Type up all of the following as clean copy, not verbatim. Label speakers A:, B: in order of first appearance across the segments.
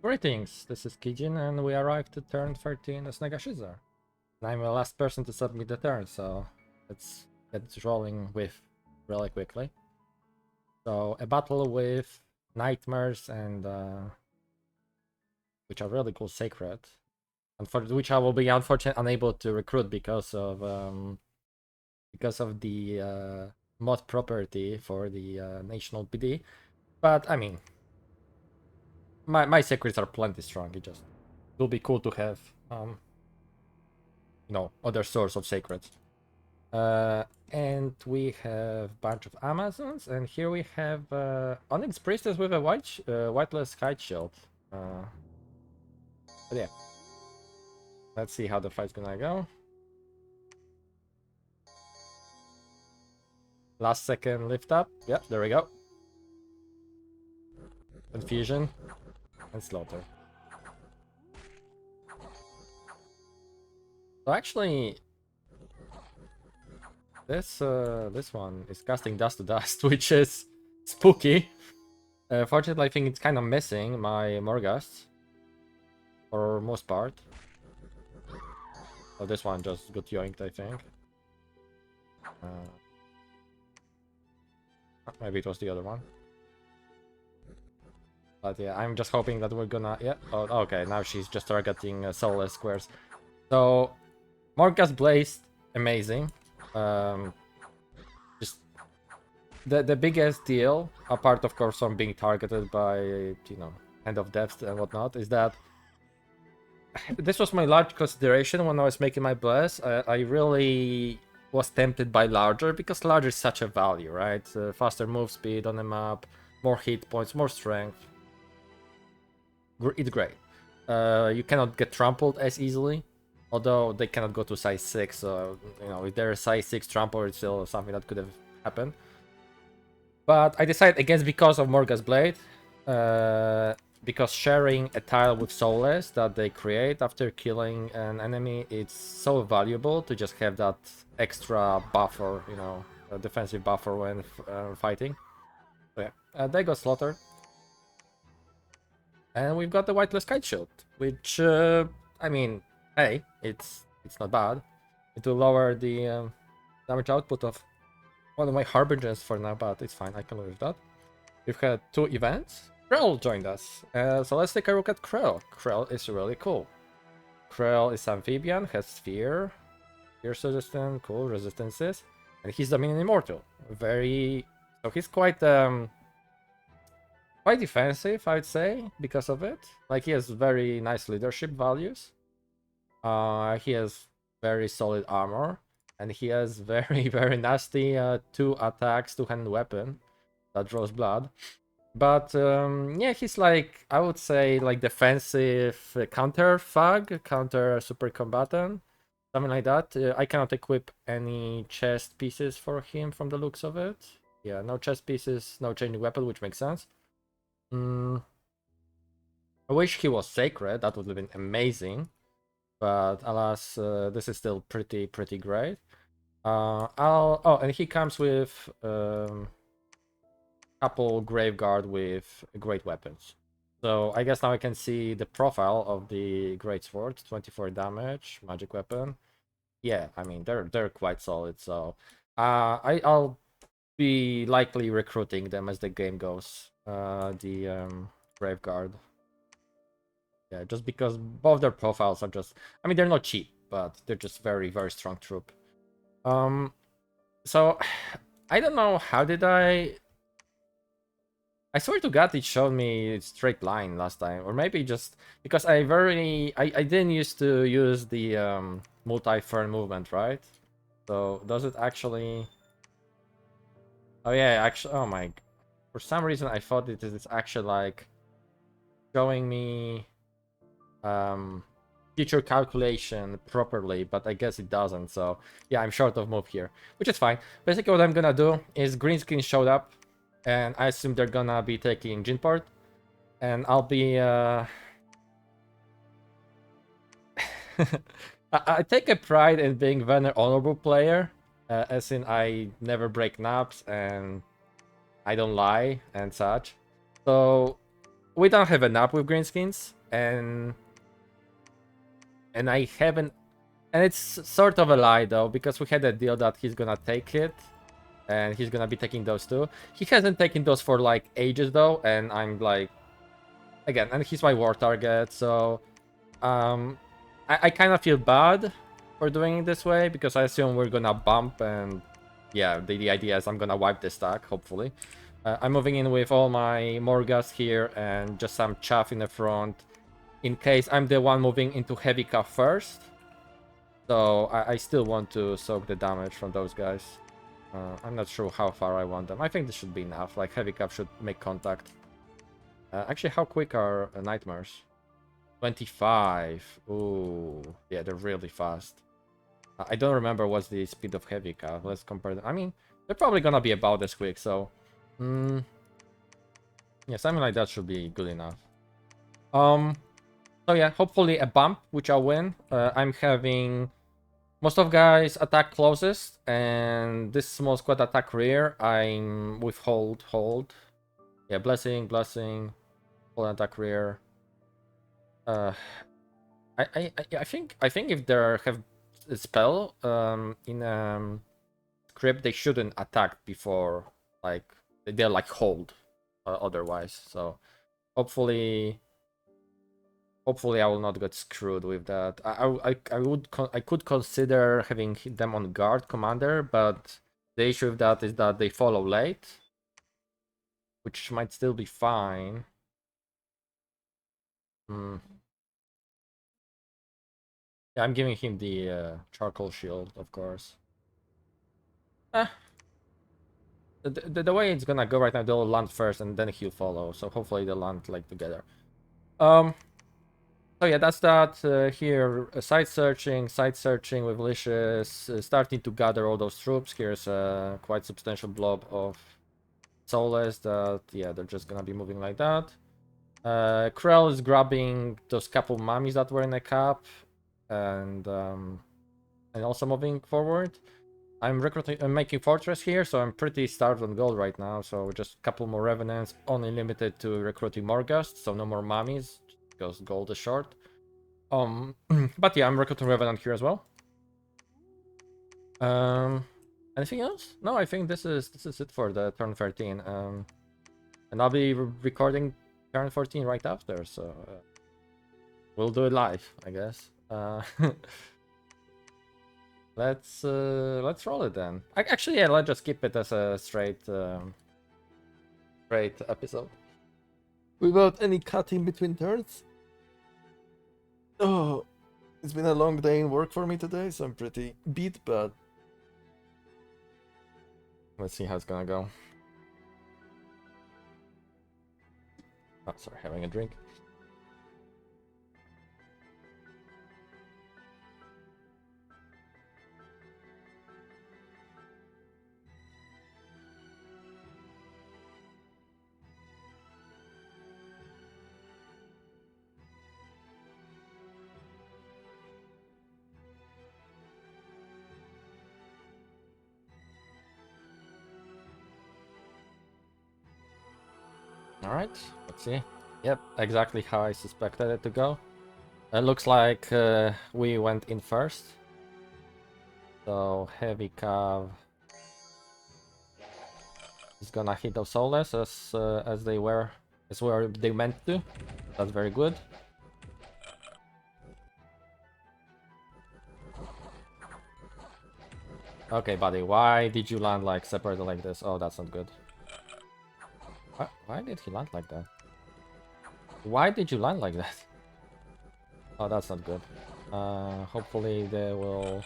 A: Greetings, this is Kijin, and we arrived to turn 13 as Nagashizzar. And I'm the last person to submit the turn, so let's get rolling with really quickly. So, a battle with nightmares and which are really cool sacred, and for which I will be unfortunately unable to recruit because of the mod property for the national PD. But I mean, my secrets are plenty strong. It will be cool to have other source of secrets. And we have bunch of Amazons, and here we have Onyx Priestess with a whiteless kite shield. But yeah, let's see how the fight's gonna go. Last second lift up. Yep, there we go. Confusion and slaughter. So actually, this one is casting dust to dust, which is spooky. Fortunately, I think it's kind of missing my Morghast for most part. So this one just got yoinked, I think. Maybe it was the other one. But yeah, I'm just hoping that we're gonna... Yeah, oh, okay, now she's just targeting soulless squares. So, Morghast Blaze, amazing. Just the biggest deal, apart of course from being targeted by, Hand of Death and whatnot, is that this was my large consideration when I was making my bless. I really was tempted by larger, because larger is such a value, right? Faster move speed on the map, more hit points, more strength. It's great. You cannot get trampled as easily, although they cannot go to size 6, so, if they're a size 6 trample, it's still something that could have happened. But I decided against because of Morghast Blade, because sharing a tile with Soulless that they create after killing an enemy, it's so valuable to just have that extra buffer, a defensive buffer when fighting. So yeah, they got slaughtered. And we've got the Whiteless Kite Shield, which, I mean, hey, it's not bad. It will lower the damage output of one of my Harbingers for now, but it's fine, I can live with that. We've had 2 events. Krell joined us, so let's take a look at Krell. Krell is really cool. Krell is amphibian, has fear, fierce resistant, cool resistances, and he's Dominion Immortal. So he's quite defensive, I'd say, because of it. Like, he has very nice leadership values. He has very solid armor, and he has very, very nasty 2 attacks, 2-handed weapon that draws blood. But yeah, he's like, I would say, like defensive counter thug, counter super combatant, something like that. I cannot equip any chest pieces for him from the looks of it. Yeah, no chest pieces, no changing weapon, which makes sense. I wish he was sacred, that would have been amazing. But alas, this is still pretty great. And he comes with couple Graveguard with great weapons. So I guess now I can see the profile of the Great Sword, 24 damage, magic weapon. Yeah, I mean, they're quite solid, so I'll be likely recruiting them as the game goes. The Graveguard. Yeah, just because both their profiles are just... I mean, they're not cheap, but they're just very, very strong troop. So I don't know, how did I swear to God it showed me straight line last time, or maybe just because I didn't used to use the multi-fern movement, right? So does it actually... Oh yeah, actually, oh my... For some reason I thought it is actually like showing me future calculation properly, but I guess it doesn't, so yeah, I'm short of move here, which is fine. Basically what I'm gonna do is green screen showed up, and I assume they're gonna be taking Jinport, and I'll be I take a pride in being a very honorable player, as in I never break naps and I don't lie and such. So we don't have enough with greenskins, and I haven't, and it's sort of a lie though, because we had a deal that he's gonna take it, and he's gonna be taking those too. He hasn't taken those for like ages though, and I'm like, again, and he's my war target, so I kind of feel bad for doing it this way, because I assume we're gonna bump, and yeah, the idea is I'm gonna wipe this stack, hopefully. I'm moving in with all my Morgas here and just some chaff in the front, in case I'm the one moving into heavy cup first. So I still want to soak the damage from those guys. I'm not sure how far I want them. I think this should be enough. Like, heavy cup should make contact. Actually, how quick are nightmares? 25. Ooh, yeah, they're really fast. I don't remember what's the speed of heavy cup. Let's compare them. I mean, they're probably gonna be about as quick, so... yeah, something like that should be good enough. So yeah, hopefully a bump, which I'll win. I'm having most of guys attack closest, and this small squad attack rear. I'm with hold. Yeah, blessing, hold attack rear. I think if they have a spell in script, they shouldn't attack before, like they're like hold otherwise. So hopefully I will not get screwed with that. I could consider having them on guard commander, but the issue with that is that they follow late, which might still be fine. Yeah, I'm giving him the charcoal shield, of course. The way it's gonna go right now, they'll land first and then he'll follow. So hopefully they'll land like together. So yeah, that's that. Here, site searching with Licious, starting to gather all those troops. Here's a quite substantial blob of soulless that, yeah, they're just gonna be moving like that. Krell is grabbing those couple mummies that were in a cup, and also moving forward. I'm making fortress here, so I'm pretty starved on gold right now. So just a couple more revenants, only limited to recruiting more ghosts, so no more mummies because gold is short. But yeah, I'm recruiting revenant here as well. Anything else? No, I think this is it for the turn 13. And I'll be recording turn 14 right after, so we'll do it live, I guess. Let's roll it then. Actually, yeah, let's just keep it as a straight episode without any cutting between turns. Oh, it's been a long day in work for me today, so I'm pretty beat, but let's see how it's gonna go. Oh, sorry, having a drink. Alright, let's see. Yep, exactly how I suspected it to go. It looks like we went in first. So heavy cav is gonna hit those soulless as they were, as where they meant to. That's very good. Okay, buddy, why did you land like separated like this? Oh, that's not good. Why did he land like that? Why did you land like that? Oh, that's not good. Hopefully they will...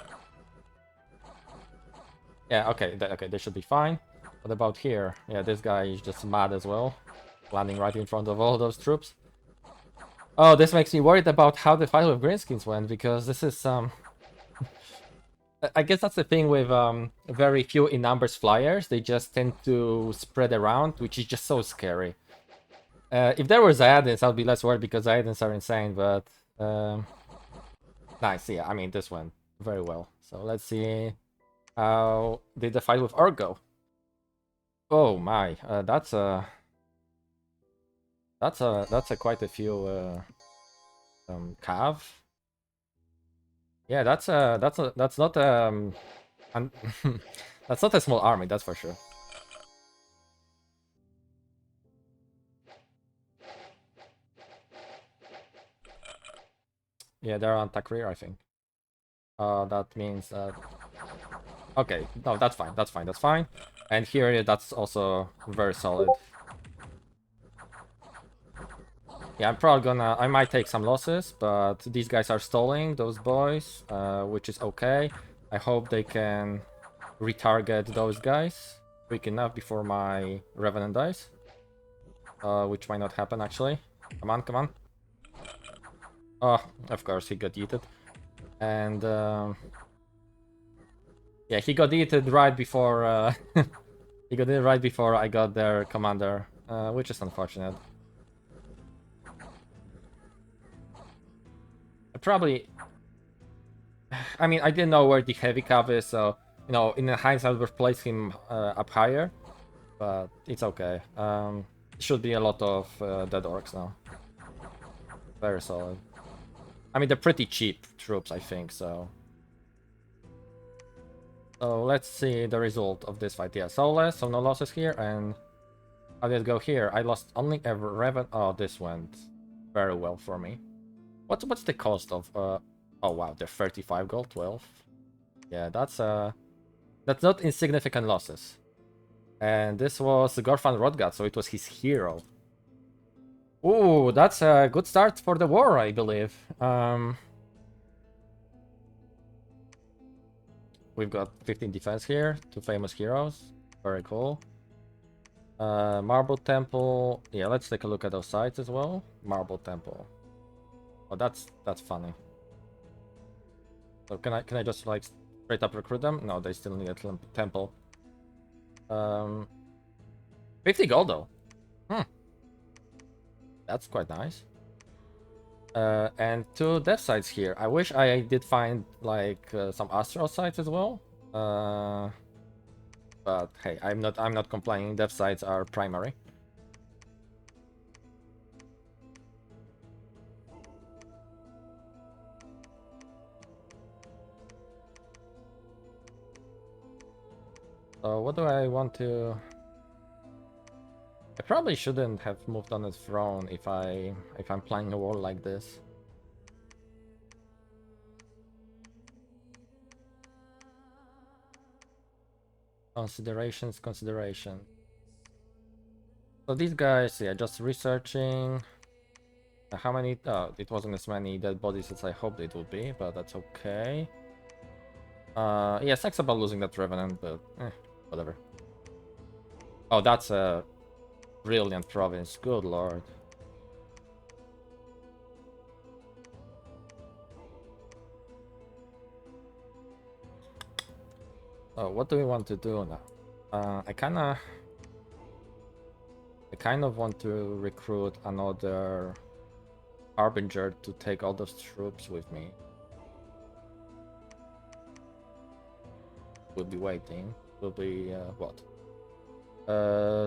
A: Yeah, okay, okay, they should be fine. What about here? Yeah, this guy is just mad as well. Landing right in front of all those troops. Oh, this makes me worried about how the fight with greenskins went, because this is I guess that's the thing with very few in numbers flyers. They just tend to spread around, which is just so scary. If there were Zayadins, I'd be less worried because Zayadins are insane, but... nice, yeah, I mean, this went very well. So let's see how did the fight with Orc go. Oh my, that's That's a quite a few cav. Yeah, that's not that's not a small army, that's for sure. Yeah, they're on Takrir, I think. That means okay, no, that's fine, that's fine, that's fine. And here, that's also very solid. Yeah, I'm probably gonna... I might take some losses, but these guys are stalling, those boys, which is okay. I hope they can retarget those guys quick enough before my Revenant dies. Which might not happen, actually. Come on, come on. Oh, of course, he got yeeted. And, yeah, he got yeeted right before, he got it right before I got their commander, which is unfortunate. Probably... I mean, I didn't know where the heavy cav is, so, you know, in hindsight, I would have placed him up higher, but it's okay. Should be a lot of dead orcs now. Very solid. I mean, they're pretty cheap troops, I think, so... So let's see the result of this fight. Yeah, soulless, so no losses here, and how did it go here? I lost only a Reven... Oh, this went very well for me. What's the cost of... Oh wow, they're 35 gold, 12. Yeah, that's not insignificant losses. And this was Gorfan Rodgat, so it was his hero. Ooh, that's a good start for the war, I believe. We've got 15 defense here, 2 famous heroes. Very cool. Marble Temple. Yeah, let's take a look at those sites as well. Marble Temple. Oh, that's funny. So can I just like straight up recruit them? No, they still need a temple. 50 gold though. That's quite nice. And 2 death sites here. I wish I did find like some astral sites as well. But hey, I'm not complaining. Death sites are primary. So what do I want to... I probably shouldn't have moved on the throne if I'm playing a war like this. Consideration. So these guys, yeah, just researching. How many? Oh, it wasn't as many dead bodies as I hoped it would be, but that's okay. Yeah, sucks about losing that Revenant, but whatever. Oh, that's a brilliant province. Good lord. Oh, what do we want to do now? I kind of want to recruit another Harbinger to take all those troops with me. We'll be waiting. Will be what?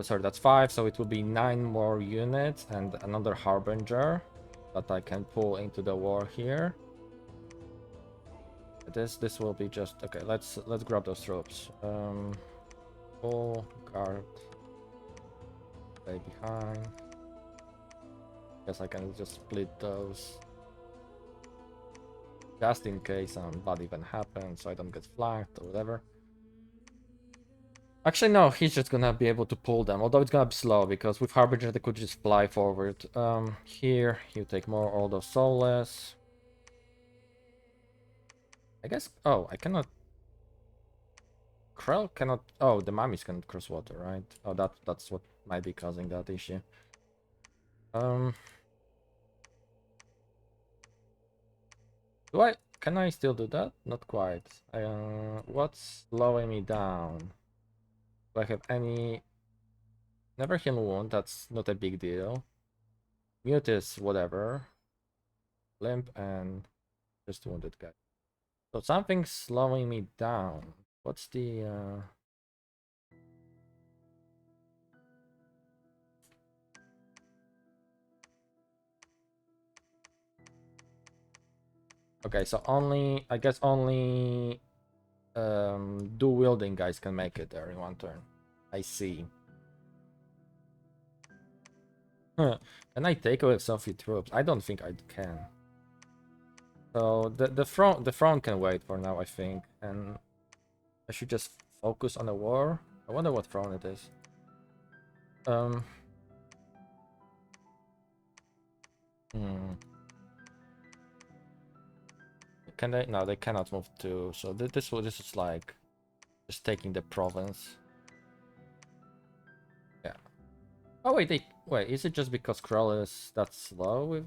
A: Sorry, that's 5, so it will be 9 more units and another Harbinger that I can pull into the war here. This will be just okay. Let's grab those troops. Pull guard. Stay behind. Guess I can just split those. Just in case some bad event happens, so I don't get flanked or whatever. Actually, no, he's just gonna be able to pull them, although it's gonna be slow, because with Harbinger they could just fly forward. Here, you take more, all those soulless. I guess... Oh, I cannot... Krell cannot... Oh, the mummies can cross water, right? Oh, that's what might be causing that issue. Do I... Can I still do that? Not quite. What's slowing me down? Do I have any... Never heal wound, that's not a big deal. Mute is whatever. Limp and just wounded guy. So something's slowing me down. What's the... Okay, so only, I guess only dual wielding guys can make it there in one turn. I see. Huh. Can I take away some few troops? I don't think I can. So the front can wait for now, I think, and I should just focus on the war. I wonder what front it is. Um. Hmm. Can they? No, they cannot move to. So this is like just taking the province. Yeah. Oh wait, wait. Is it just because Krull is that slow?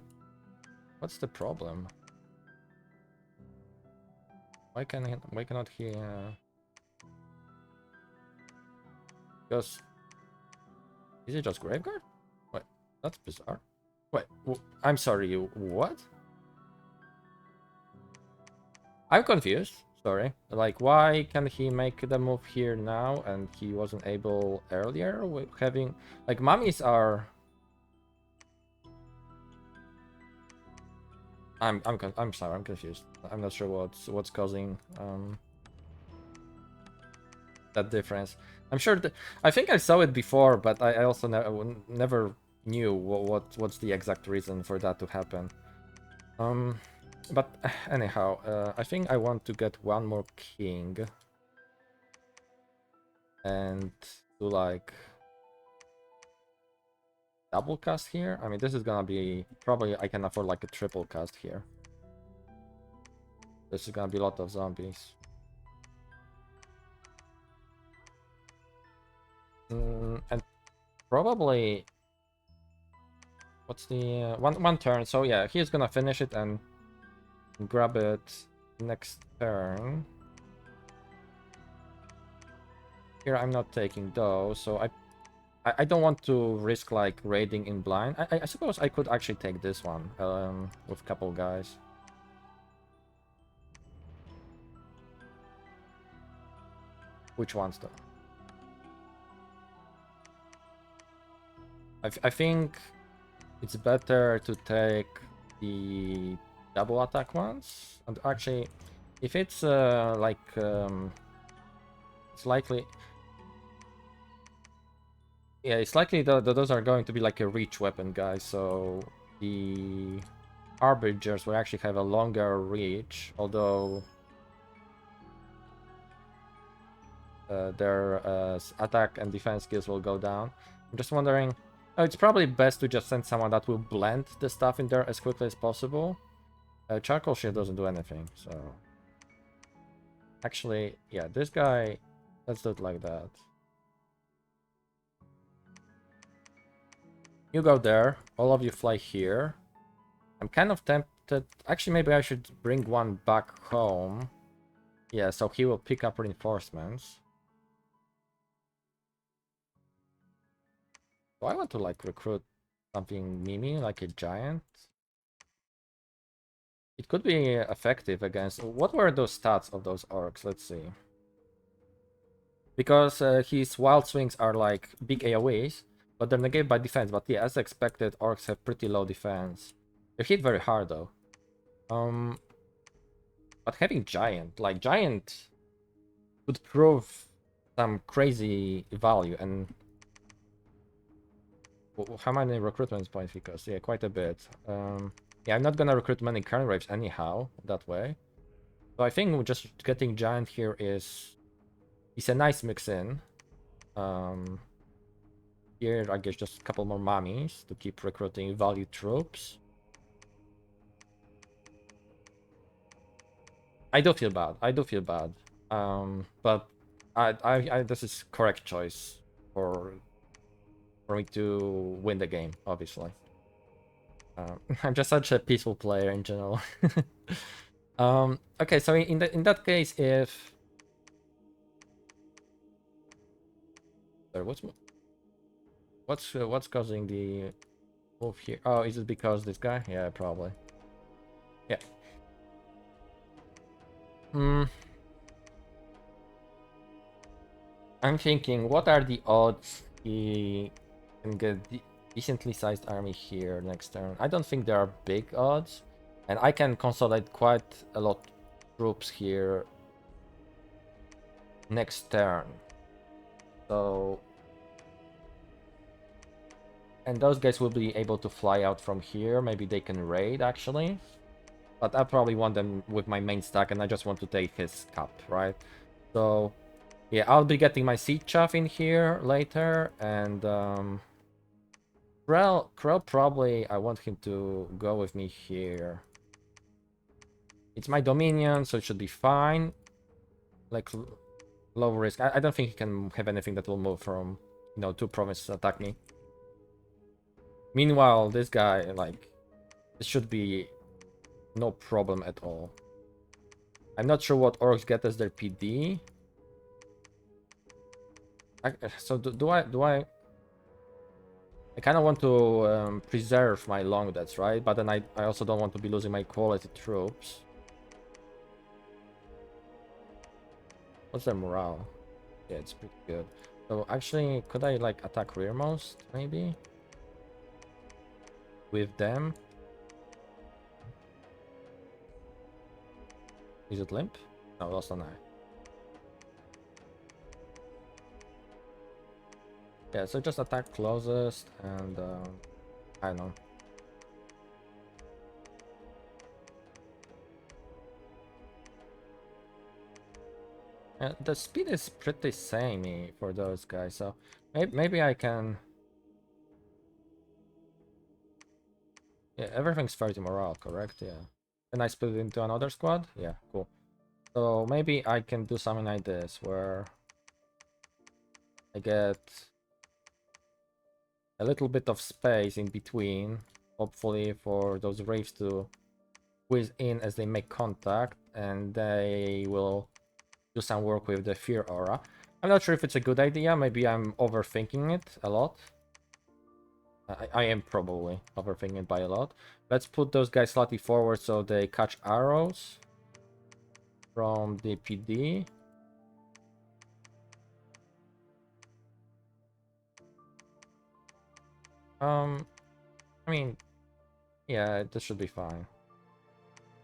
A: What's the problem? Why cannot he? Because is it just Graveguard? Wait, that's bizarre. Wait, I'm sorry. What? I'm confused. Sorry. Like, why can he make the move here now and he wasn't able earlier with having like mummies are. I'm sorry. I'm confused. I'm not sure what's causing that difference. I'm sure that I think I saw it before, but I also never knew what's the exact reason for that to happen. But anyhow, I think I want to get one more king and do like double cast here. I mean, this is gonna be probably I can afford like a triple cast here. This is gonna be a lot of zombies. And probably what's the one turn? So yeah, he's gonna finish it and grab it next turn. Here I'm not taking those, so I don't want to risk like raiding in blind. I suppose I could actually take this one with a couple guys. Which ones though? I think it's better to take the double attack ones. And actually, if it's like it's likely. Yeah, it's likely that those are going to be like a reach weapon, guys. So the Harbingers will actually have a longer reach, although their attack and defense skills will go down. I'm just wondering. Oh, it's probably best to just send someone that will blend the stuff in there as quickly as possible. Charcoal shield doesn't do anything, so actually, yeah, this guy. Let's do it like that. You go there. All of you fly here. I'm kind of tempted. Actually, maybe I should bring one back home. Yeah, so he will pick up reinforcements. Do I want to like recruit something Mimi, like a giant? It could be effective against. What were those stats of those orcs? Let's see. Because his wild swings are like big AoEs, but they're negated by defense. But yeah, as expected, orcs have pretty low defense. They hit very hard though. But having giant, like giant, would prove some crazy value. And how many recruitment points? Because yeah, quite a bit. Yeah, I'm not gonna recruit many current raves anyhow that way. So I think just getting giant here is a nice mix in. Here I guess just a couple more mummies to keep recruiting value troops. I do feel bad. I do feel bad. But I this is correct choice for me to win the game, obviously. I'm just such a peaceful player in general. Okay, so in that case, if sorry, what's causing the move here? Oh, is it because this guy? Yeah, probably. Yeah. I'm thinking, what are the odds he can get decently sized army here next turn? I don't think there are big odds. And I can consolidate quite a lot of troops here next turn. So... And those guys will be able to fly out from here. Maybe they can raid, actually. But I probably want them with my main stack, and I just want to take his cap, right? So, yeah, I'll be getting my Seed Chaff in here later, and Krell probably, I want him to go with me here. It's my Dominion, so it should be fine. Like, low risk. I don't think he can have anything that will move from, you know, 2 provinces attack me. Meanwhile, this guy, like, it should be no problem at all. I'm not sure what orcs get as their PD. So do I kind of want to preserve my long deaths, right? But then I also don't want to be losing my quality troops. What's their morale? Yeah, it's pretty good. So actually, could I like attack rearmost maybe with them? Is it limp? No, lost an eye. Yeah, so just attack closest and I don't know. The speed is pretty samey for those guys, so maybe I can. Yeah, everything's 30 morale, correct? Yeah. Can I split it into another squad? Yeah, cool. So maybe I can do something like this, where I get a little bit of space in between, hopefully for those Wraiths to whiz in as they make contact, and they will do some work with the Fear Aura. I'm not sure if it's a good idea, maybe I'm overthinking it a lot. I am probably overthinking it by a lot. Let's put those guys slightly forward so they catch arrows from the PD. I mean, yeah, this should be fine.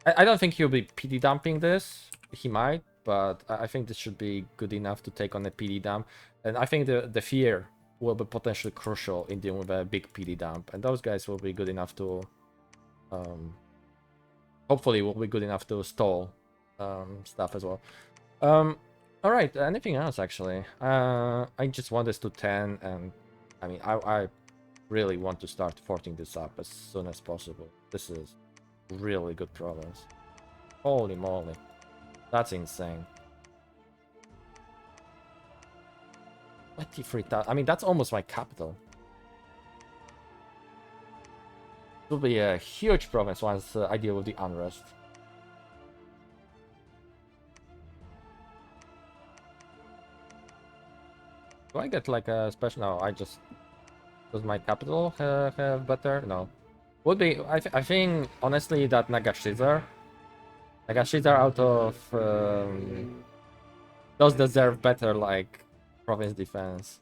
A: I don't think he'll be PD dumping this. He might, but I think this should be good enough to take on a PD dump. And I think the fear will be potentially crucial in dealing with a big PD dump. And those guys will be good enough to... hopefully will be good enough to stall stuff as well. Alright, anything else actually? I just want this to 10, and I mean, I really want to start forting this up as soon as possible. This is really good progress. Holy moly. That's insane. 23,000. I mean, that's almost my capital. It will be a huge province once I deal with the unrest. Do I get like a special? No, I just... Does my capital have better? No. Would be... I think, honestly, that Nagashizzar out of... those deserve better, like, province defense.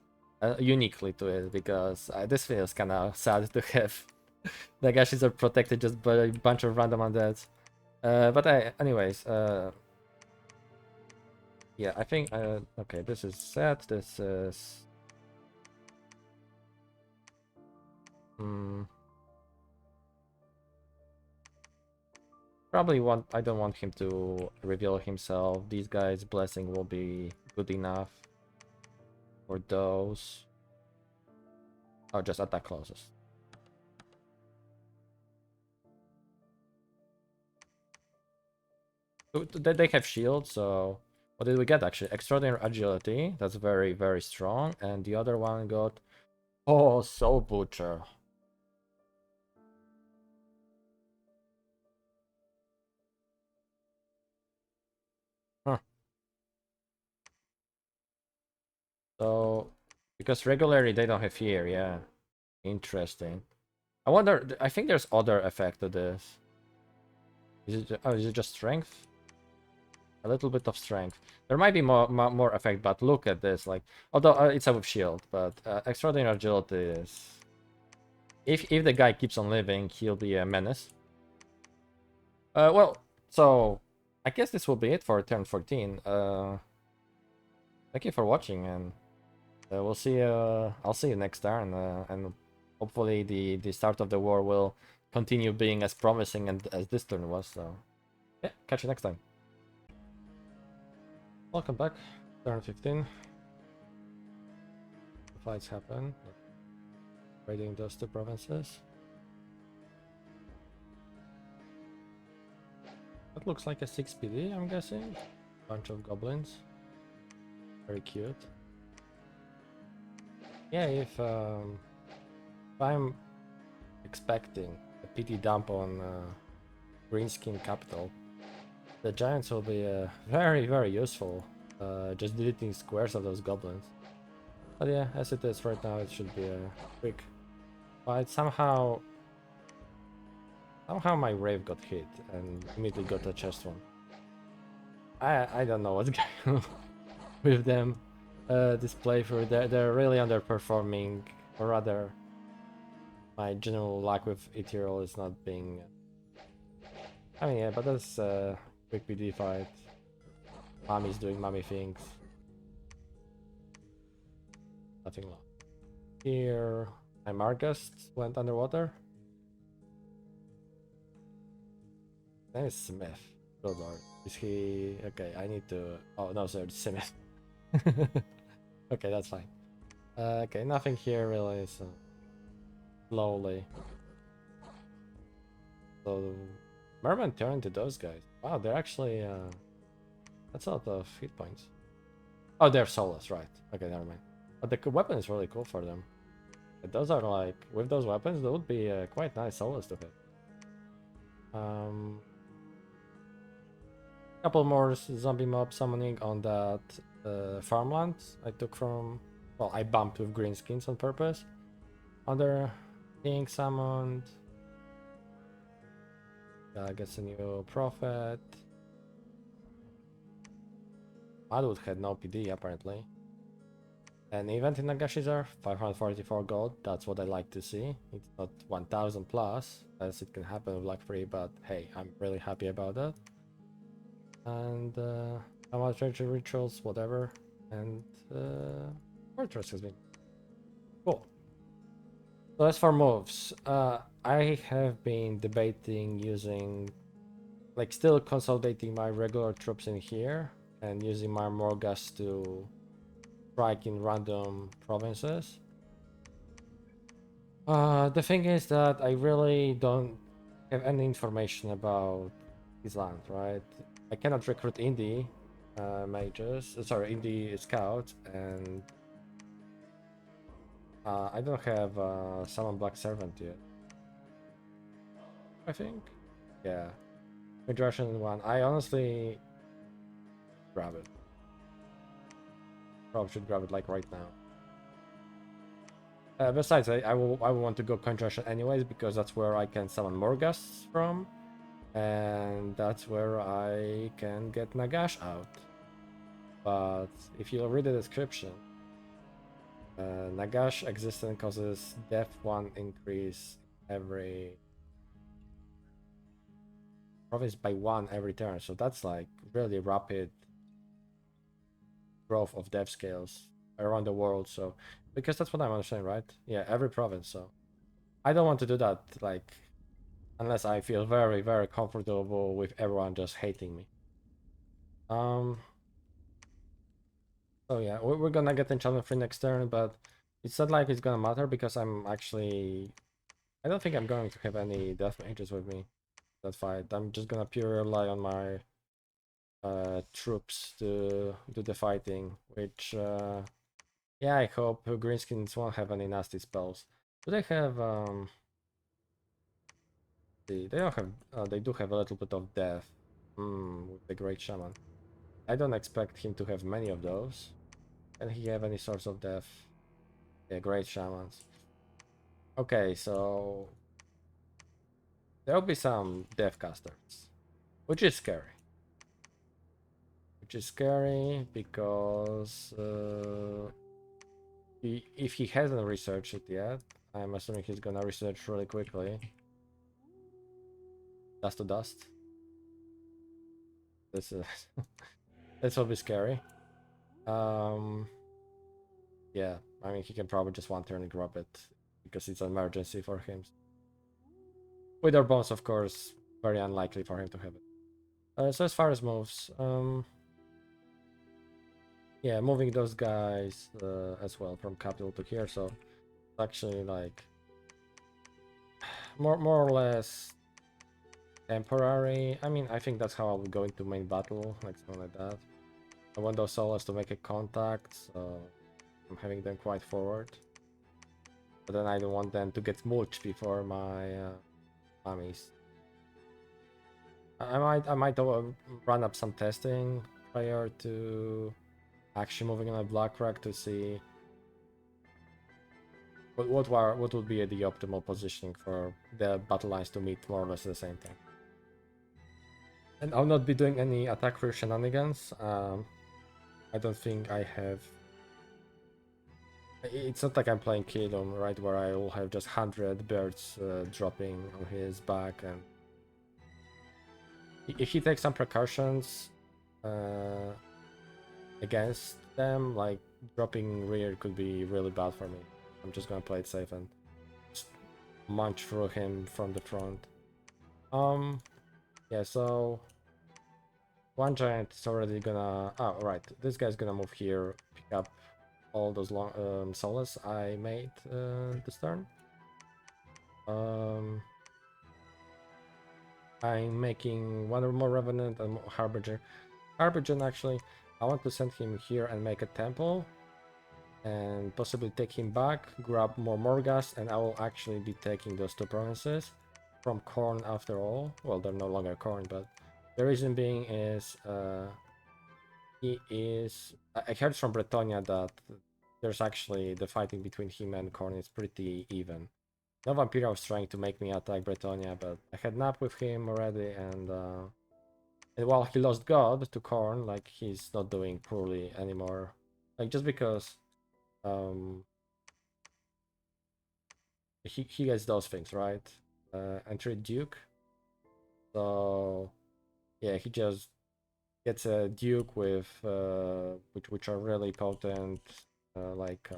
A: Uniquely to it, because this feels kind of sad to have Nagashizzar protected just by a bunch of random undeads. But anyways, yeah, I think, okay, this is set, this is... Probably I don't want him to reveal himself. These guys' blessing will be good enough for those. Oh, just attack closest. They have shield, so... What did we get actually? Extraordinary agility. That's very, very strong. And the other one got... Oh, Soul Butcher. Huh. So... Because regularly they don't have fear, yeah. Interesting. I wonder... I think there's other effect to this. Is it just strength? A little bit of strength. There might be more effect, but look at this. Like, although it's a with shield, but extraordinary agility is... If the guy keeps on living, he'll be a menace. Well, so I guess this will be it for turn 14. Thank you for watching, and we'll see. I'll see you next turn, and hopefully the start of the war will continue being as promising and as this turn was. So yeah, catch you next time. Welcome back, turn 15. The fights happen. Raiding those two provinces. That looks like a 6 PD, I'm guessing. Bunch of goblins. Very cute. Yeah, if I'm expecting a PD dump on Greenskin Capital, the giants will be very, very useful. Just deleting squares of those goblins. But yeah, as it is right now, it should be a quick fight. Somehow my rave got hit and immediately got a chest one. I don't know what's going on with them. This playthrough, they're really underperforming, or rather, my general luck with Ethereal is not being. I mean, yeah, but that's a quick PD fight. Mommy's doing mommy things. Nothing long. Here, my Margust went underwater. Name is Smith. Good lord. Is he okay? I need to. Oh no, sir, it's Smith. Okay, that's fine. Okay, nothing here really. So slowly. So Merman turned to those guys. Wow, they're actually. That's a lot of hit points. Oh, they're soulless, right? Okay, never mind. But the weapon is really cool for them. Those are like with those weapons, that would be quite nice soulless to hit. Couple more zombie mob summoning on that farmland I took from. Well, I bumped with green skins on purpose. Other being summoned. Gets a new prophet. Madwood had no PD apparently. An event in Nagashizzar, 544 gold. That's what I like to see. It's not 1000 plus, as it can happen with luck free, but hey, I'm really happy about that. And about treasure rituals, whatever, and fortress has been cool. So as for moves, I have been debating using, like, still consolidating my regular troops in here and using my Morgas to strike in random provinces. The thing is that I really don't have any information about his land, right? I cannot recruit indie mages, sorry, indie scouts, and I don't have Summon Black Servant yet. I think, yeah. Mid-Russian one. I honestly grab it. Probably should grab it like right now. Besides, I will want to go Conjunction anyways because that's where I can summon more gusts from, and that's where I can get Nagash out. But if you read the description, Nagash existence causes death 1 increase every province by 1 every turn, so that's like really rapid growth of death scales around the world. So because that's what I'm understanding, right? Yeah, every province. So I don't want to do that, like, unless I feel very, very comfortable with everyone just hating me. So yeah, we're gonna get enchantment free next turn, but it's not like it's gonna matter because I'm actually, I don't think I'm going to have any death mages with me that fight. I'm just gonna purely rely on my troops to do the fighting, which yeah, I hope greenskins won't have any nasty spells. Do they have they don't have they do have a little bit of death with the great shaman. I don't expect him to have many of those. Can he have any sorts of death? Yeah, great shamans. Okay, so there'll be some death casters, which is scary. Which is scary because if he hasn't researched it yet, I'm assuming he's gonna research really quickly. Dust to dust. this is this will be scary. Yeah, I mean he can probably just one turn and grab it because it's an emergency for him. With our bones, of course, very unlikely for him to have it. So as far as moves, yeah, moving those guys as well from capital to here, so actually like more or less temporary. I mean, I think that's how I'll go into main battle, like something like that. I want those solos to make a contact, so I'm having them quite forward. But then I don't want them to get mulched before my armies. I might run up some testing prior to actually moving on a black rack to see what would be the optimal positioning for the battle lines to meet more or less at the same time. And I'll not be doing any attack for shenanigans. I don't think I have. It's not like I'm playing Kingdom, right, where I will have just 100 birds dropping on his back, and if he takes some precautions against them, like dropping rear could be really bad for me. I'm just gonna play it safe and just munch through him from the front. Yeah, so one giant is already gonna. Oh, right, this guy's gonna move here, pick up all those long solas I made this turn. I'm making one or more Revenant and Harbinger. Harbinger, actually, I want to send him here and make a temple and possibly take him back, grab more Morghast, and I will actually be taking those two provinces from Khorne after all. Well, they're no longer Khorne, but the reason being is he is. I heard from Bretonia that there's actually the fighting between him and Khorne is pretty even. No Vampira was trying to make me attack Bretonia, but I had nap with him already, and while he lost God to Khorne, like he's not doing poorly anymore. Like just because he gets those things, right? Entry Duke. So yeah, he just gets a Duke with which are really potent, like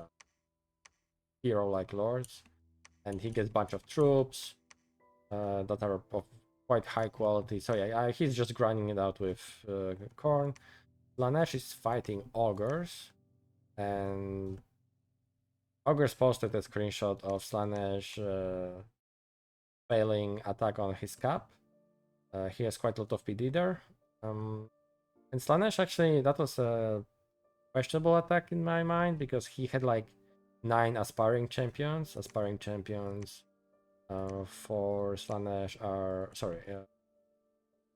A: hero-like lords, and he gets a bunch of troops that are of quite high quality. So yeah, he's just grinding it out with Khorne. Slaanesh is fighting ogres, and ogres posted a screenshot of Slaanesh failing attack on his cap. He has quite a lot of PD there. And Slaanesh, actually, that was a questionable attack in my mind because he had like 9 aspiring champions. Aspiring champions for Slaanesh are sorry, I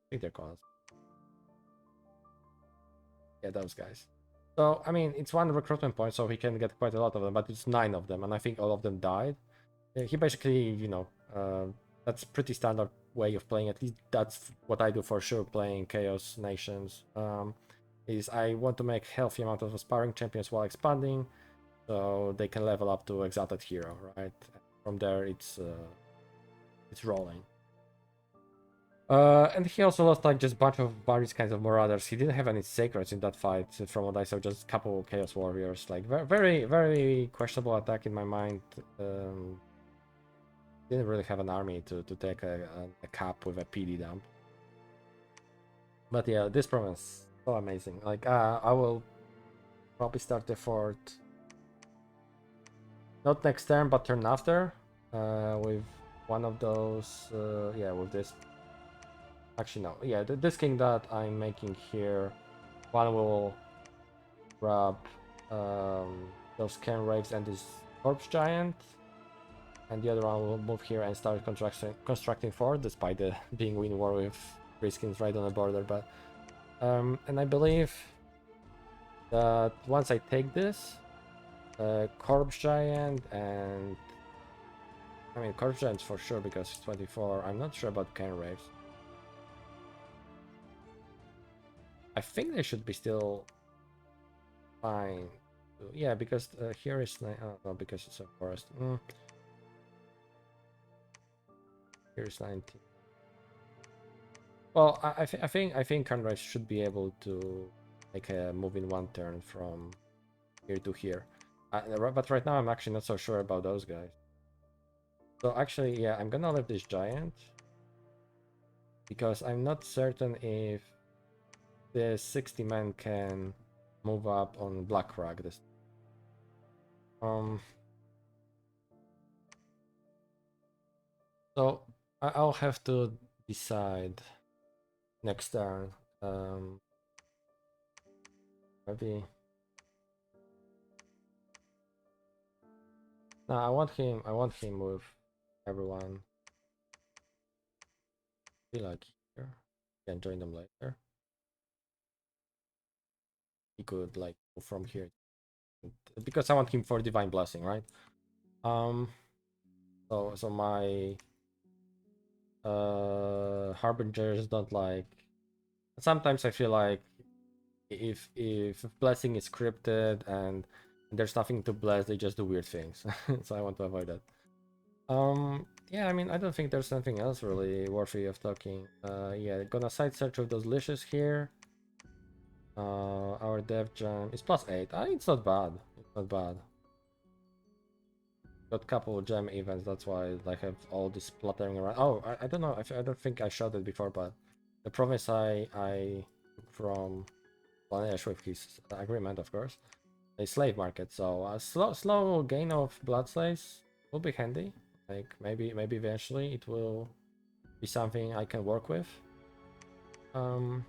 A: think they're called. Yeah, those guys. So I mean, it's 1 recruitment point, so he can get quite a lot of them, but it's 9 of them, and I think all of them died. He basically, you know, that's pretty standard way of playing. At least that's what I do for sure playing Chaos Nations. Is I want to make healthy amount of aspiring champions while expanding, so they can level up to Exalted Hero, right? From there, it's rolling. And he also lost like just a bunch of various kinds of Marauders. He didn't have any Sacreds in that fight, from what I saw, just a couple Chaos Warriors. Like very, very questionable attack in my mind. Didn't really have an army to take a cap with a PD dump. But yeah, this province, so amazing. Like, I will probably start the fort not next turn, but turn after, with one of those, yeah, with this. Actually, no, yeah, this king that I'm making here, one will grab those Ken Raves and this Corpse Giant, and the other one will move here and start constructing fort, despite the being win war with 3 skins right on the border. But and I believe that once I take this, Corpse Giant and I mean Corpse Giant for sure because it's 24. I'm not sure about Ken Raves. I think they should be still fine. Yeah, because here is no, because it's a forest. Here's 19. Well, I think Conrad should be able to make a move in one turn from here to here. But right now I'm actually not so sure about those guys. So actually, yeah, I'm gonna leave this giant because I'm not certain if the 60 man can move up on Black Rock this. Um. So I'll have to decide next turn. Um. Maybe. No, I want him. I want him with everyone. Be like here. Can join them later. He could like go from here because I want him for divine blessing, right? Um. So my harbingers don't like. Sometimes I feel like if blessing is scripted and there's nothing to bless, they just do weird things. So I want to avoid that. Yeah, I mean, I don't think there's anything else really worthy of talking. Yeah, gonna side search with those licious here. Our dev jam is +8. It's not bad. It's not bad. Got couple gem events, that's why I have all this fluttering around. Oh, I don't know. I don't think I showed it before, but the promise I took from Planesh with his agreement, of course, a slave market. So a slow gain of blood slaves will be handy. Like maybe eventually it will be something I can work with. Um.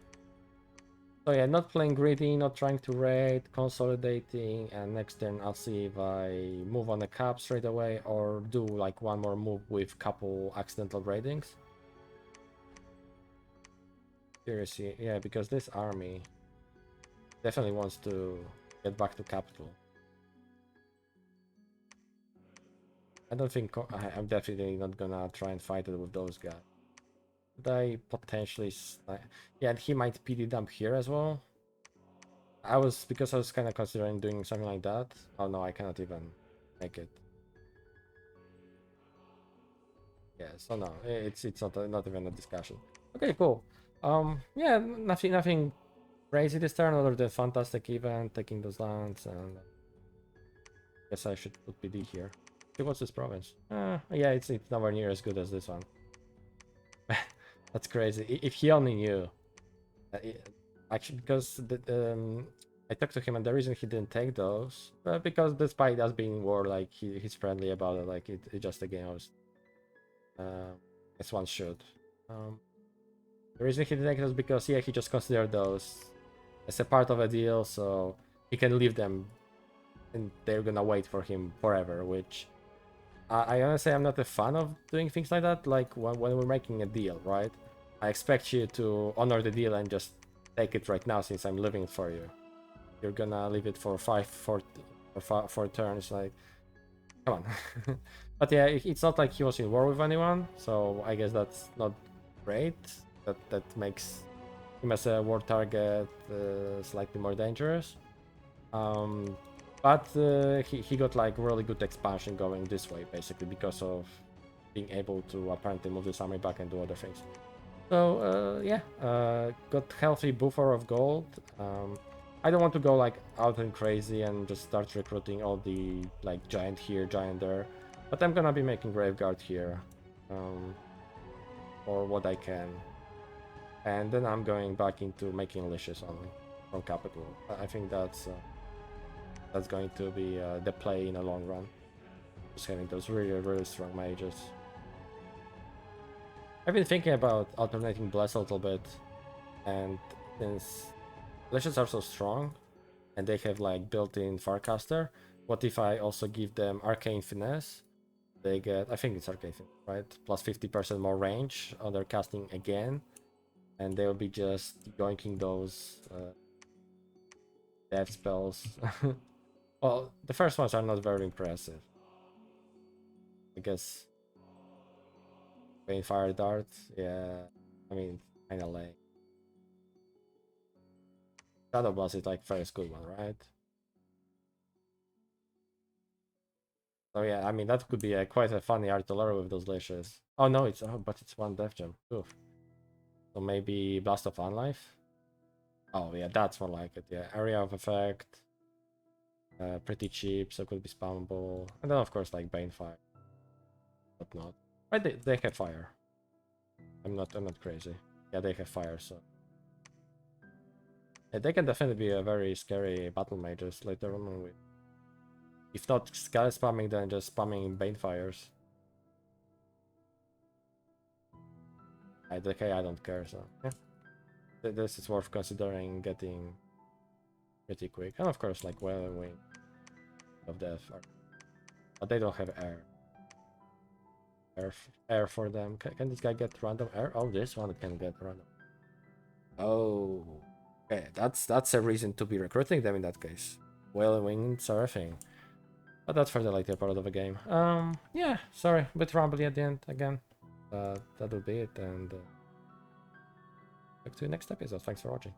A: So yeah, not playing greedy, not trying to raid, consolidating, and next turn I'll see if I move on the cap straight away or do like one more move with couple accidental raidings. Seriously, yeah, because this army definitely wants to get back to capital. I don't think I'm definitely not gonna try and fight it with those guys. But I potentially, yeah, and he might PD dump here as well. Because I was kind of considering doing something like that. Oh no, I cannot even make it. Yeah, so no, it's not even a discussion. Okay, cool. Yeah, nothing crazy this turn other than fantastic event, taking those lands, and guess I should put PD here. Okay, what's this province? Yeah, it's nowhere near as good as this one. That's crazy. If he only knew, actually, because I talked to him, and the reason he didn't take those, because despite us being in war, like he's friendly about it. Like it's just a game. As one should. Um, The reason he didn't take those because yeah, he just considered those as a part of a deal, so he can leave them, and they're gonna wait for him forever. Which I honestly I'm not a fan of doing things like that. Like when we're making a deal, right? I expect you to honor the deal and just take it right now since I'm leaving it for you. You're gonna leave it for four turns, like come on. But yeah, it's not like he was in war with anyone, so I guess that's not great. That makes him as a war target slightly more dangerous. Um, but he got like really good expansion going this way, basically because of being able to apparently move this army back and do other things. So yeah, got healthy buffer of gold. I don't want to go like out and crazy and just start recruiting all the like giant here, giant there, but I'm gonna be making graveguard here, for what I can, and then I'm going back into making licious only from capital. I think that's going to be the play in the long run. Just having those really strong mages. I've been thinking about alternating bless a little bit, and since licious are so strong, and they have like built-in Farcaster, what if I also give them Arcane Finesse? They get, I think it's Arcane Finesse, right? Plus 50% more range on their casting again, and they'll be just yoinking those death spells. Well, the first ones are not very impressive. I guess Bane Fire Dart, yeah, I mean, kinda lame. Shadow Blast is like first good one, right? So yeah, I mean that could be quite a funny artillery with those leashes. Oh no, but it's one death gem. Oof. So maybe Blast of Unlife. Oh yeah, that's more like it. Yeah, area of effect. Pretty cheap, so could be spammable. And then of course like Banefire, but not. Right, they have fire. I'm not crazy. Yeah, they have fire, so yeah, they can definitely be a very scary battle mages later on with. If not Sky spamming, then just spamming Banefires. I don't care, so yeah. This is worth considering getting pretty quick. And of course like Wailing Wing of Death. But they don't have air for them. Can this guy get random air? Oh, this one can get random. Oh, okay. That's a reason to be recruiting them in that case. Wailing Wings are a thing. But that's for the later part of the game. Yeah, sorry, a bit rambly at the end again. That'll be it, and back to the next episode. Thanks for watching.